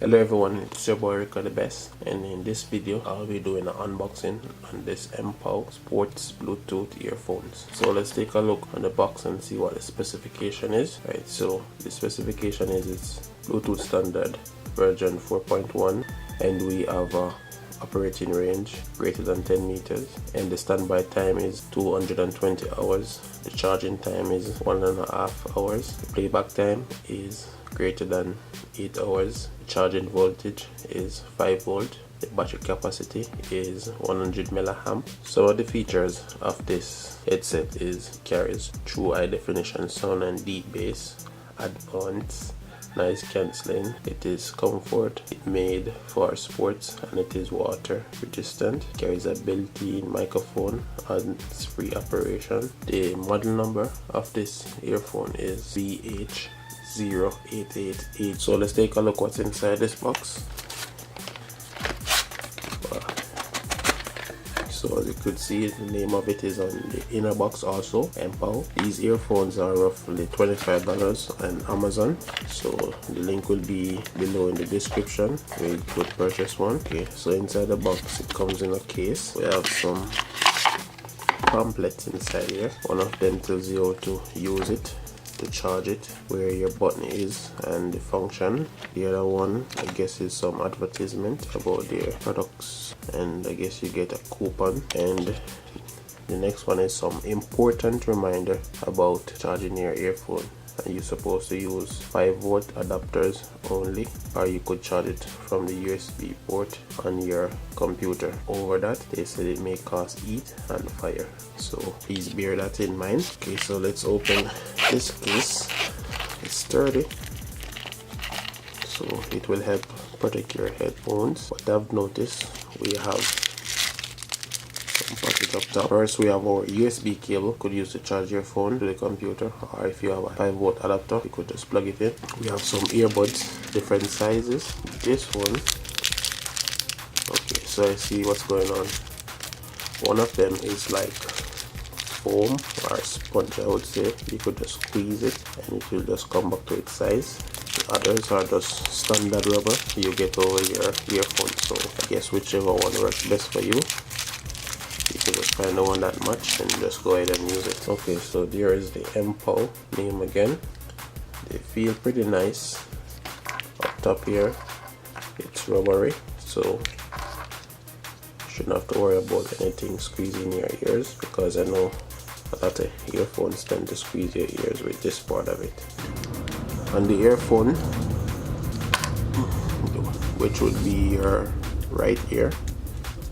Hello everyone, it's your boy Rico the Best, and in this video I'll be doing an unboxing on this Mpow Sports Bluetooth earphones. So let's take a look on the box and see what the specification is. Right, so the specification is it's Bluetooth standard version 4.1, and we have a operating range greater than 10 meters, and the standby time is 220 hours. The charging time is 1.5 hours. The playback time is greater than 8 hours. The charging voltage is 5 volt. The battery capacity is 100 milliamp. Some of the features of this headset is carries true high definition sound and deep bass, advanced noise cancelling. It is comfort. It made for sports, and it is water resistant. It carries a built-in microphone and it's free operation. The model number of this earphone is VH0888. So let's take a look what's inside this box. So as you could see, the name of it is on the inner box also, Mpow. These earphones are roughly $25 on Amazon. So the link will be below in the description where you could purchase one. Okay, so inside the box it comes in a case. We have some pamphlets inside here. One of them tells you how to use it, to charge it, where your button is, and the function. The other one, I guess, is some advertisement about their products, and I guess you get a coupon. And the next one is some important reminder about charging your earphone, and you're supposed to use 5 volt adapters only, or you could charge it from the USB port on your computer. Over that, they said it may cause heat and fire, so please bear that in mind. Okay, so let's open this case. It's sturdy, so it will help protect your headphones. What I've noticed, we have some package up top. First, we have our USB cable, could use to charge your phone to the computer, or if you have a 5 volt adapter, you could just plug it in. We have some earbuds, different sizes. This one, okay, so I see what's going on. One of them is like foam or sponge, I would say. You could just squeeze it and it will just come back to its size. The others are just standard rubber you get over your earphones, so I guess whichever one works best for you. You can just find the one that match and just go ahead and use it. Okay, so there is the Mpow name again. They feel pretty nice. Up top here, it's rubbery, so shouldn't have to worry about anything squeezing your ears, because I know a lot of earphones tend to squeeze your ears with this part of it. On the earphone, which would be your right ear,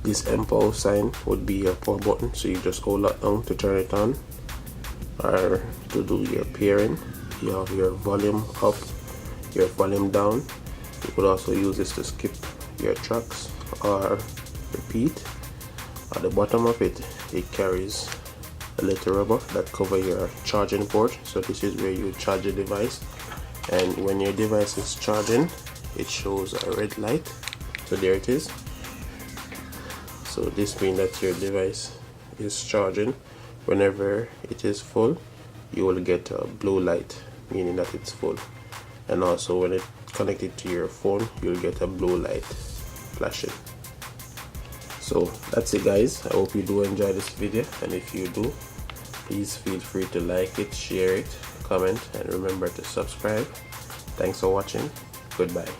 this Mpow sign would be your power button, so you just hold that down to turn it on, or to do your pairing. You have your volume up, your volume down. You could also use this to skip your tracks or repeat. At the bottom of it, it carries a little rubber that cover your charging port, so this is where you charge the device, and when your device is charging it shows a red light, so there it is. So this means that your device is charging. Whenever it is full, you will get a blue light, meaning that it's full, and also when it's connected to your phone, you'll get a blue light flashing. So that's it guys, I hope you do enjoy this video, and if you do, please feel free to like it, share it, comment, and remember to subscribe. Thanks for watching. Goodbye.